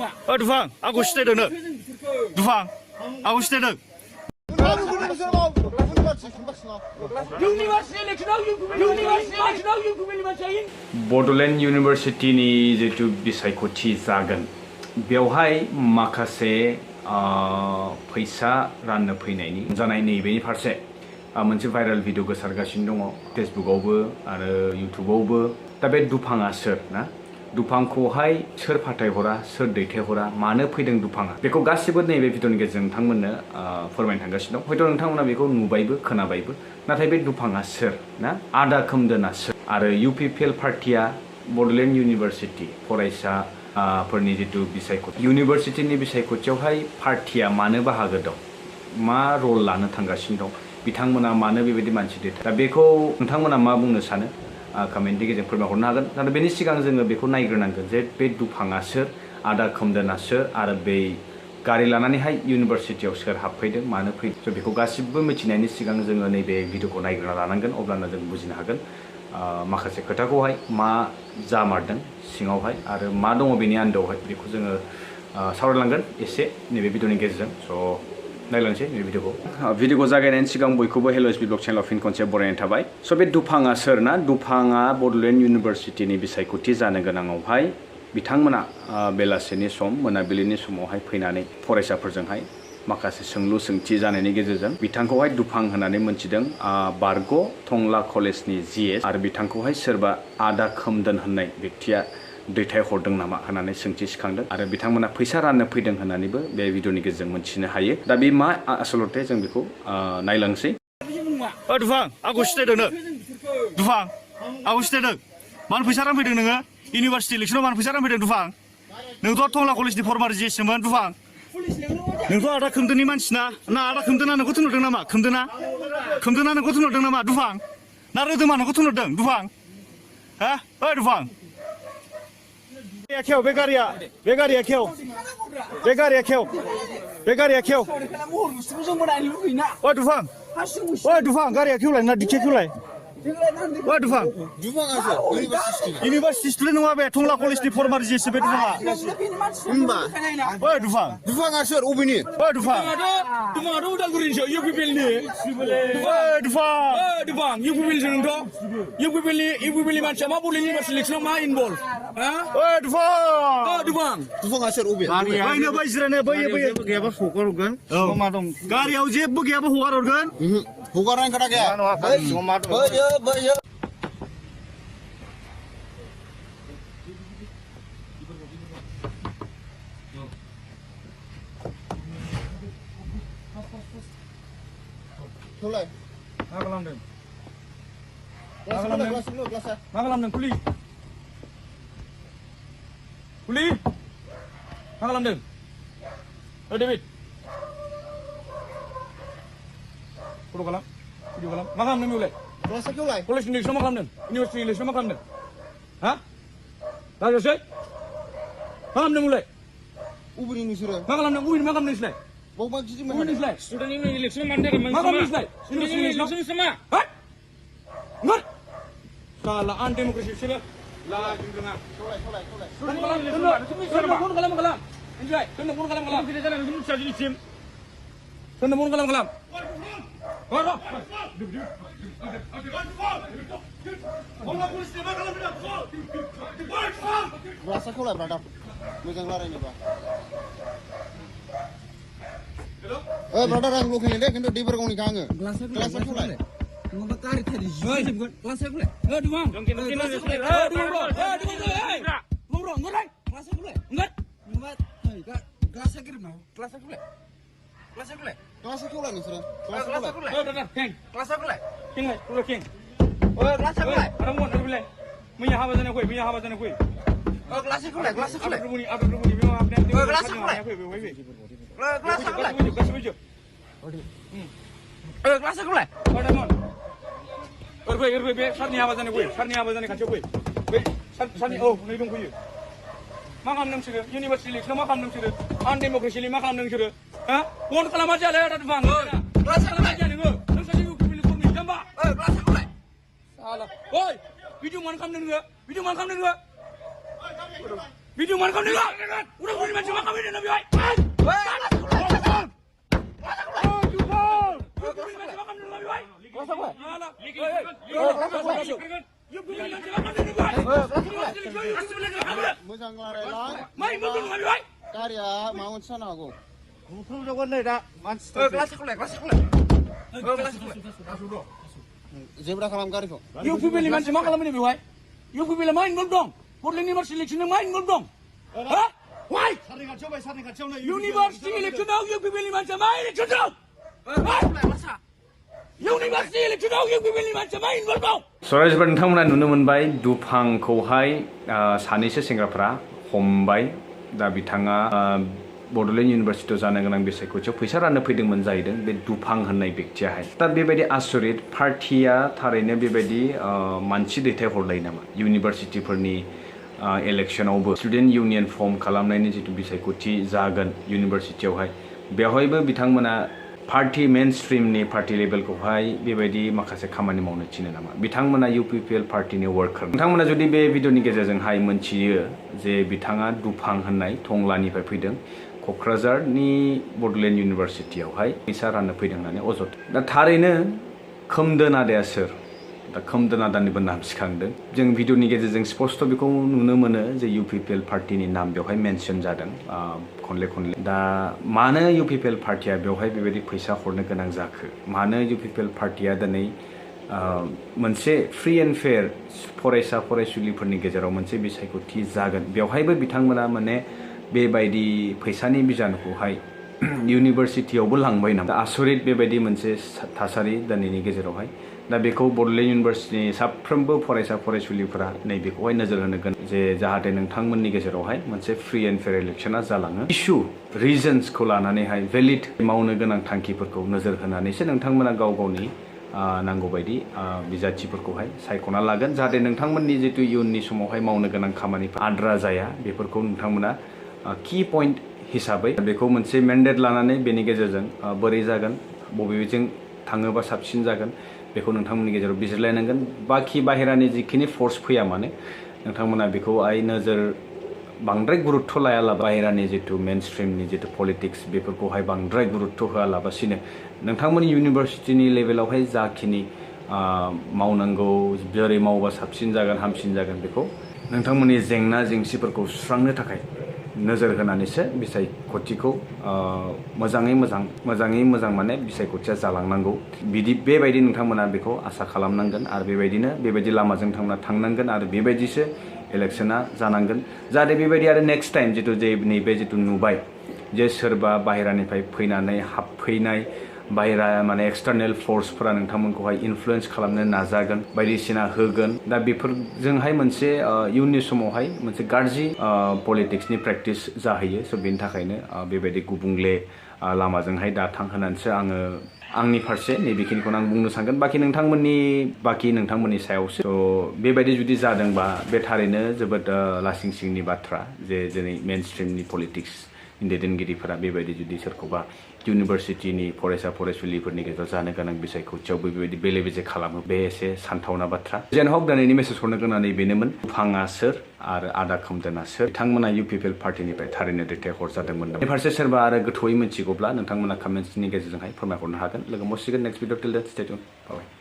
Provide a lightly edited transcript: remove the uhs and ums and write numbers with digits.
Dufang, aku sinaidwng no. Dufang, aku sinaidwng. Bodoland University ni जितु बिसायख'थि जागोन बेवहाय माखासे फैसा राननो फैनायनि जानाय नैबेनि फारसे मोनसे भाइरेल भिडिअ गोसारगासिनो दङ फेसबुकआवबो आरो इउटुबावबो दा बे दुफाङा सोर ना दुफांखौहाय सोर फाथायहरा सोर दैथायहरा मानो फैदों दुफाङा बेखौ गासिबो नैबे भिडिअनि गेजेरजों नोंथांमोननो फोरमायनो थांगासिनो दं हयथ' नोंथांमोना बेखौ नुबायबो खोनाबायबो नाथाय बे दुफाङा सोर ना आदा खोमदोना सोर आरो UPPL पार्टिया बड'लेण्ड इउनिभारसिटि फरायसा फोरनि जितु बिसायख'थि इउनिभारसिटिनि बिसायख'थियावहाय पार्टिया मानो बाहागो दं मा रल लानो थांगासिनो दं बिथांमोना मानो बेबायदि मानसि दैथाय दा बेखौ नोंथांमोना मा बुंनो सानो कमेन्टनि गेजेरजों फोरमायहरनो हागोन नाथाय बेनि सिगां जोङो बेखौ नायग्रोनांगोन जे बे दुफाङा सोर आदा खोमदोना सोर आरो बे गारि लानानैहाय इउनिभारसिटियाव सोर हाबफैदों मानो फैदों स' बेखौ गासिबो मिथिनायनि सिगां जोङो नैबे भिडिअखौ नायग्रोना लानांगोन अब्लानो जों बुजिनो हागोन माखासे खोथाखौहाय मा जामारदों सिङावहाय आरो मा दङ बेनि आन्दोआवहाय बेखौ जोङो सावरायलांगोन एसे नैबे भिडिअनि गेजेरजों स' नायलांसै नैबे भिडिअखौ जागायनायनि सिगां बयखौबो हेल' एस बि ब्लग चेनेलाव फिन खनसे बरायनाय थाबाय स' बे दुफाङा सोर ना दुफाङा बड'लेण्ड इउनिभारसिटिनि बिसायख'थि जानो गोनाङावहाय बिथांमोना बेलासिनि सम मोनाबिलिनि समावहाय फैनानै फरायसाफोरजोंहाय माखासे सोंलु सोंथि जानायनि गेजेरजों बिथांखौहाय दुफां होननानै मोनथिदों बारग' टंला कलेजनि GS आरो बिथांखौहाय सोरबा आदा खोमदोन होननाय व्यक्तिया दैथायहरदों नामा होननानै सोंथि सिखांदों आरो बिथांमोना फैसा राननो फैदों होननानैबो बे भिडिअनि गेजेरजों मोनथिनो हायो दा बे मा आसलते जों बेखौ नायलांसै Dufang, aku sinaidwng no. Dufang, aku sinaidwng. मानो फैसा रानफैदों नोङो इउनिभारसिटि इलेक्सनाव मानो फैसा रानफैदों दुफां नोंथ' टंला कलेजनि फर्मार GSमोन दुफां नोंथ' आदा खोमदोननि मानसिना ना आदा खोमदोना नोंखौ थुनहरदों नामा खोमदोना नोंखौ थुनहरदों नामा दुफां ना रोदोमा नोंखौ थुनहरदों दुफां हा ओइ दुफां खेव बे गारिया खेव ओइ दुफां गारिया खेवलाय ना दिखे खेवलाय ओइ दुफां इउनिभारसिटि स्टुडेन्ट नङा बे टंला कलेजनि फर्मार GS बे दुफाङा ओइ दुफाङा सोर अबेनि ओइ दुफाङाथ' उदालगुरिनिसो UPPLनि ओइ दुफां UPPLजों नोंथ' UPPLनि मानसिया मा बड'लेण्ड इउनिभारसिटि इलेक्सनाव मा इनभल्भ ओइ दुफाङा सोर अबे बैनो बै जिरायनो बैयो जेबो गैयाबा हगारहरगोन मा दं गारियाव जेबो गैयाबा हगारहरगोन हगारनाय खोथा गैया मा दं बैयो Tulai. मा खालामदों कुलि मा खालामदों ओ डेभिड फट' खालाम भिडिअ खालाम मा खालामदों बेवलाय कलेजनि इलेक्सनाव मा खालामदों इउनिभारसिटि इलेक्सनाव मा खालामदों हा राजासै मा खालामदों बेवलाय अबेनि नोंसोरो मा खालामदों नोंसोरलाय स्टुडेन्ट इलेक्सन मानि थाखाय मा खालामदों नोंसोरलाय इलेक्सन मा हा नों साला आनडेम'क्रेसि बिसोरो लाजिनो रोङा सोरनो फन खालाम मिथिबाय सोरनो फन खालाम फैनाय जानाय नोंसोर मिथिया दिनैसिम सोरनो फन खालाम ग्लासखौ लाय ब्रादार मोजां रायलायनोबा ब्रादार आं लकेल दे खिन्थु दैबरगावनिखा आङो ग्लासखौ लाय नङाबा गारि थारि जिजोबगोन ग्लासखौ लाय दुफां मैया हाबा जानाय फै बे सारनि हाबा जानाय खाथियाव फै सारनि औ नै दंफैयो मा खालामदों नोंसोरो इउनिभारसिटि इलेक्सनाव मा खालामदों नोंसोरो आनडेम'क्रेसिलि मा खालामदों नोंसोरो हा बन्द खालामा जालाय आदा दुफां क्लास खालामा जाया नोङो नों सासे UPPLनि फर्म जाम्बा क्लास खालामलाय साला ओइ भिडिअ मान खालामदों नोङो Video mana kamu dengar? Udah kau ni macam mana kamu ni nabi wai? Mo장 larailang. Mai betul nabi wai. Karya mau sana aku. Kau jago ni dah. Kelas aku leh. Zebra kalam kari ko. You people ni macam mana kamu ni nabi wai? You people main gondong. Bodolanduniversity election main gondong. Hah? Why? University election now you people ni macam main election now. University election now you people ni macam main gondong. सरायजोफोर नोंथांमोना नुनो मोनबाय दुफांखौहाय सानैसो सेंग्राफ्रा हमबाय दा बिथाङा बड'लेण्ड इउनिभारसिटियाव जानो गोनां बे सायख'थियाव फैसा राननो फैदोंमोन जाहैदों बे दुफां होननाय बेक्तियाहाय दा बेबायदि आसरित पार्टिया थारैनो बेबायदि मानसि दैथायहरलायो नामा इउनिभारसिटिफोरनि इलेक्शनावबो स्टुडेन्ट इउनियन फर्म खालामनायनि जितु बिसायख'थि जागोन इउनिभारसिटियावहाय बेवहायबो बिथांमोना पार्टी मेन स्ट्रीमनि पार्टी लेभेलखौहाय बेबायदि माखासे खामानि मावनो थिनो नामा बिथांमोना UPPL पार्टीनि वर्कार नोंथांमोना जुदि बे भिडिअनि गेजेरजोंहाय मोनथियो जे बिथाङा दुफां होननाय टंलानिफ्राय फैदों क'क्राझारनि बड'लेण्ड इउनिभारसिटियावहाय फैसा राननो फैदों होननानै अजद दा थारैनो खोमदोन आदाया सोर दा खोमदोन आदानिबो नाम सिखांदों जों भिडिअनि गेजेरजों स्पष्ट बेखौ नुनो मोनो जे UPPL पार्टीनि नाम बेवहाय मेनसन जादों खनले दा मानो UPPL पार्टीया बेवहाय बेबायदि फैसा हरनो गोनां जाखो मानो UPPL पार्टीया दिनै मोनसे फ्रि एन्ड फेयार फरायसा फरायसुलिफोरनि गेजेराव मोनसे बिसायख'थि जागोन बेवहायबो बिथांमोना माने बेबायदि फैसानि बिजानुखौहाय इउनिभारसिटियावबो लांबाय नामा आसरित बेबायदि मोनसे थासारि दिनैनि गेजेरावहाय दा बेखौ बड'लेण्ड इउनिभारसिटिनि साफ्रोमबो फरायसा फरायसुलिफोरा नैबेखौहाय नोजोर होनो गोनां जे जाहाथे नोंथांमोननि गेजेरावहाय मोनसे फ्रि एन्ड फेयार इलेक्शना जालाङो इस्यु रिजन्सखौ लानानैहाय भेलिड मावनो गोनां थांखिफोरखौ नोजोर होनानैसो नोंथांमोना गाव गावनि नांगौबायदि बिजाथिफोरखौहाय सायख'ना लागोन जाहाथे नोंथांमोननि जितु इयुननि समावहाय मावनो गोनां खामानिफोर आद्रा जाया बेफोरखौ नोंथांमोना की पइन्ट हिसाबै बेखौ मोनसे मेन्डेट लानानै बेनि गेजेरजों बोरै जागोन बबेजों थाङोबा साबसिन जागोन बेखौ नोंथांमोननि गेजेराव बिजिरलायनांगोन बाखि बाहेरानि जिखिनि फर्स फैया मानो नोंथांमोना बेखौ नोजोर बांद्राय गुरुत्व लायाला बाहेरानि जितु मेन स्ट्रीमनि जितु पलिटिक्स बेफोरखौहाय बांद्राय गुरुत्व होआलाबासिनो नोंथांमोननि इउनिभारसिटिनि लेभेलावहाय जाखिनि मावनांगौ जेरै मावबा साबसिन जागोन हामसिन जागोन बेखौ नोंथांमोननि जेंना जेंसिफोरखौ सुस्रांनो थाखाय नोजोर होनानैसो बिसायख'थिखौ मोजाङै मोजां माने बिसायख'थिया जालांनांगौ बेबायदि नोंथांमोना बेखौ आसा खालामनांगोन आरो बेबायदि लामाजों थांनांगोन आरो बेबायदिसो इलेक्शना जानांगोन जाहाथे बेबायदि आरो नेक्स्ट टाइम जितु जे नैबे जितु नुबाय जे सोरबा बाहेरानिफ्राय फैनानै हाबफैनाय बाहेरा माने एक्सटार्नेल फर्सफोरा नोंथांमोनखौहाय इनफ्लुयेन्स खालामनो नाजागोन बायदिसिना होगोन दा बेफोरजोंहाय मोनसे इयुननि समावहाय मोनसे गाज्रि पलिटिक्सनि प्रेक्टिस जाहैयो स' बेनि थाखायनो बेबायदि गुबुंले लामाजोंहाय दा थांहोनानैसो आङो आंनि फारसे नैबेखिनिखौनो आं बुंनो सानगोन बाखि नोंथांमोननि सायावसो स' बेबायदि जुदि जादोंबा बे थारैनो जोबोद लासिंसिंनि बाथ्रा जे दिनै मेन स्ट्रीमनि पलिटिक्सनि दैदेनगिरिफोरा बेबायदि जुदि सोरखौबा इउनिभारसिटिनि फरायसा फरायसुलिफोरनि गेजेराव जानो गोनां बिसायख'थियावबो बेबायदि बेले बेजे खालामो बे एसे सानथावना बाथ्रा जेन हक दिनैनि मेसेज हरनो गोनां बेनोमोन दुफाङा सोर आरो आदा खोमदोना सोर बिथांमोना UPPL पार्टीनिफ्राय थारैनो दैथायहरजादोंमोन नामा फारसे सोरबा आरो गोथौयै मिथिगौब्ला नोंथांमोना कमेन्ट्सनि गेजेरजोंहाय फोरमायहरनो हागोन लोगो मोनसिगोन नेक्स्ट भिडिअ टिल देन स्टे टिउन बाय